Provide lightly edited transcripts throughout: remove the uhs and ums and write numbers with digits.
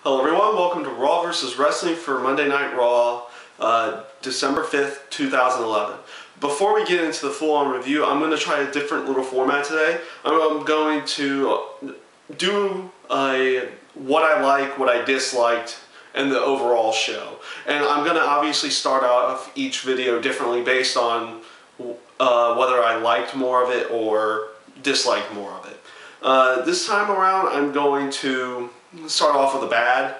Hello everyone, welcome to Raw vs. Wrestling for Monday Night Raw, December 5th, 2011. Before we get into the full-on review, I'm going to try a different little format today. I'm going to do what I like, what I disliked, and the overall show. And I'm going to obviously start off each video differently based on whether I liked more of it or disliked more of it. This time around, I'm going to start off with the bad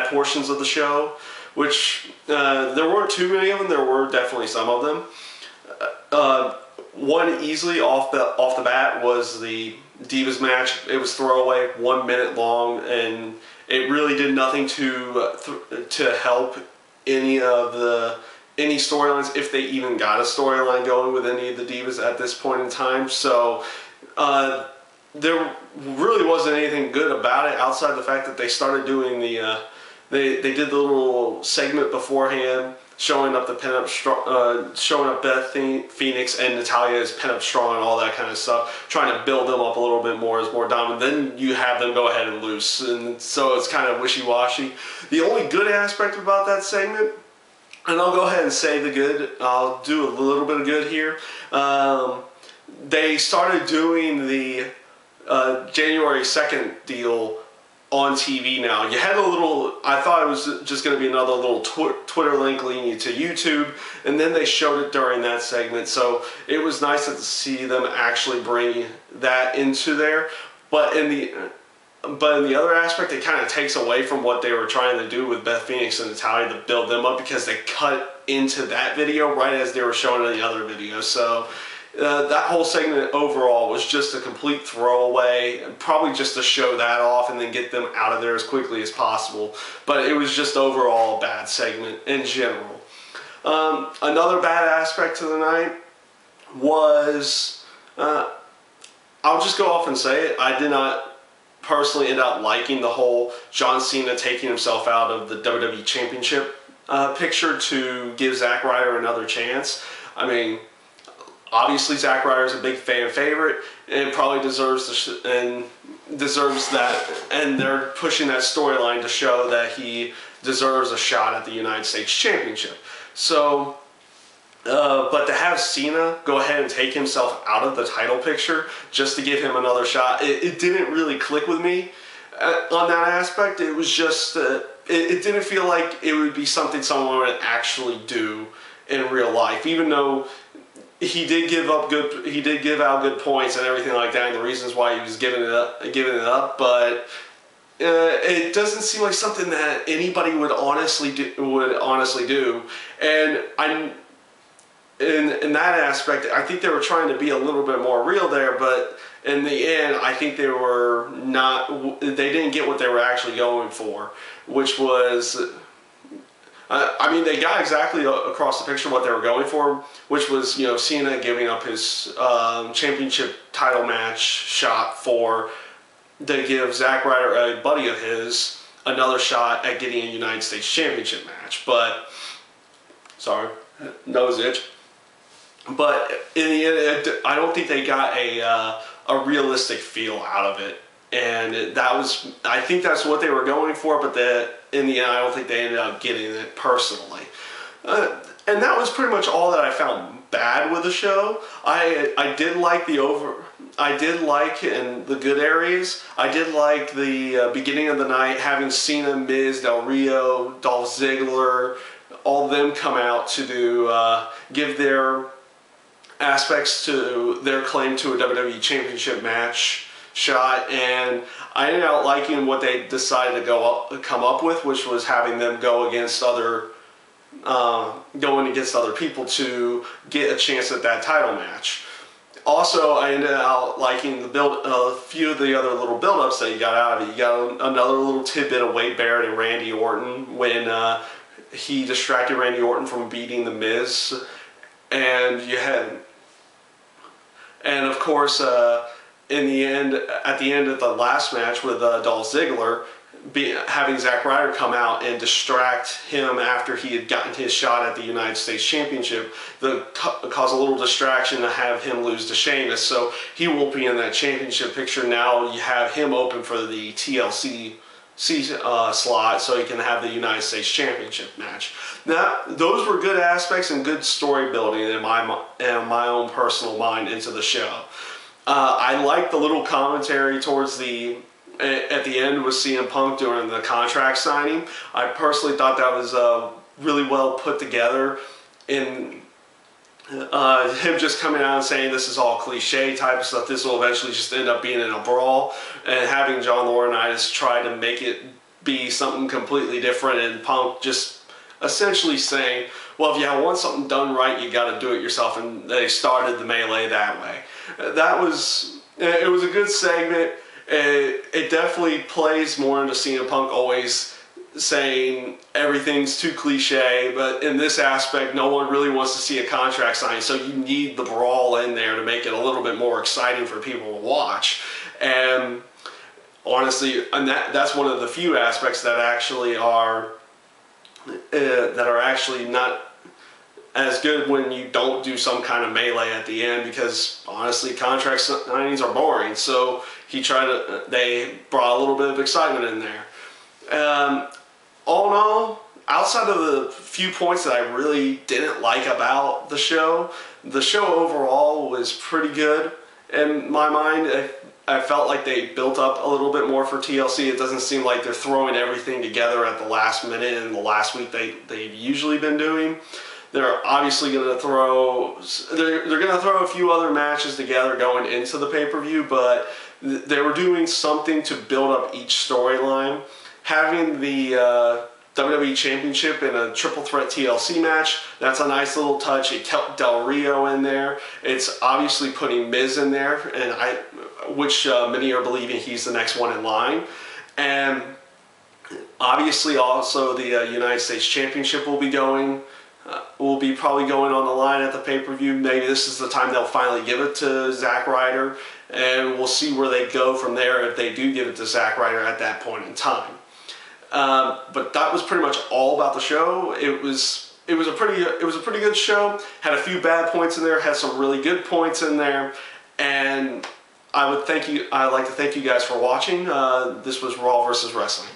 portions of the show, which there weren't too many of them. There were definitely some of them. One easily off the bat was the Divas match. It was throwaway, 1 minute long, and it really did nothing to help any storylines, if they even got a storyline going with any of the Divas at this point in time. So there really wasn't anything good about it outside the fact that they started doing they did the little segment beforehand showing up showing up Beth Phoenix and Natalya as Pin Up Strong and all that kind of stuff, trying to build them up a little bit more as more dominant. Then you have them go ahead and lose, and so it's kind of wishy-washy. The only good aspect about that segment, and I'll go ahead and say the good, I'll do a little bit of good here. They started doing the January 2nd deal on TV now. You had a little, I thought it was just going to be another little Twitter link leading you to YouTube, and then they showed it during that segment, so it was nice to see them actually bring that into there. But in the other aspect, it kind of takes away from what they were trying to do with Beth Phoenix and Natalya to build them up, because they cut into that video right as they were showing in the other video. So that whole segment overall was just a complete throwaway, probably just to show that off and then get them out of there as quickly as possible. But it was just overall a bad segment in general. Another bad aspect to the night was, I'll just go off and say it, I did not personally end up liking the whole John Cena taking himself out of the WWE Championship picture to give Zack Ryder another chance. I mean, obviously, Zack Ryder is a big fan favorite, and probably deserves that. And they're pushing that storyline to show that he deserves a shot at the United States Championship. So, but to have Cena go ahead and take himself out of the title picture just to give him another shot, it didn't really click with me on that aspect. It was just, it didn't feel like it would be something someone would actually do in real life, even though he did give out good points and everything like that, and the reasons why he was giving it up. But it doesn't seem like something that anybody would honestly do. And in that aspect, I think they were trying to be a little bit more real there. But in the end, I think they were not. They didn't get what they were actually going for, which was, I mean, they got exactly across the picture what they were going for, which was, you know, Cena giving up his championship title match shot to give Zack Ryder, a buddy of his, another shot at getting a United States Championship match. But, sorry, nose itch. But in the end, I don't think they got a realistic feel out of it. And I think that's what they were going for, but in the end, I don't think they ended up getting it personally. And that was pretty much all that I found bad with the show. I did like in the good areas. I did like the beginning of the night, having Cena, Miz, Del Rio, Dolph Ziggler, all of them come out to give their aspects to their claim to a WWE Championship match shot, and I ended up liking what they decided to come up with, which was having them going against other people to get a chance at that title match. Also, I ended up liking a few of the other little build-ups that you got out of it. You got another little tidbit of Wade Barrett and Randy Orton when he distracted Randy Orton from beating The Miz, and of course, at the end of the last match with Dolph Ziggler, having Zack Ryder come out and distract him after he had gotten his shot at the United States Championship, cause a little distraction to have him lose to Sheamus. So he won't be in that championship picture. Now you have him open for the TLC slot so he can have the United States Championship match. Now, those were good aspects and good story building in my own personal mind into the show. I liked the little commentary towards at the end with CM Punk during the contract signing. I personally thought that was really well put together in him just coming out and saying this is all cliche type of stuff. This will eventually just end up being in a brawl, and having John Laurinaitis try to make it be something completely different, and Punk just essentially saying, well, if you want something done right, you got to do it yourself, and they started the melee that way. It was a good segment. It definitely plays more into CM Punk always saying everything's too cliche, but in this aspect, no one really wants to see a contract signing, so you need the brawl in there to make it a little bit more exciting for people to watch. And honestly, and that's one of the few aspects that actually are not as good when you don't do some kind of melee at the end, because honestly, contract signings are boring. So they brought a little bit of excitement in there. All in all, outside of the few points that I really didn't like about the show overall was pretty good in my mind. I felt like they built up a little bit more for TLC. It doesn't seem like they're throwing everything together at the last minute and the last week they've usually been doing. They're obviously going to throw a few other matches together going into the pay-per-view, but they were doing something to build up each storyline. Having the WWE Championship in a triple threat TLC match, that's a nice little touch. It kept Del Rio in there. It's obviously putting Miz in there, which many are believing he's the next one in line. And obviously also the United States Championship will be probably going on the line at the pay-per-view. Maybe this is the time they'll finally give it to Zack Ryder, and we'll see where they go from there if they do give it to Zack Ryder at that point in time. But that was pretty much all about the show. It was a pretty good show. Had a few bad points in there. Had some really good points in there. And I'd like to thank you guys for watching. This was Raw vs. Wrestling.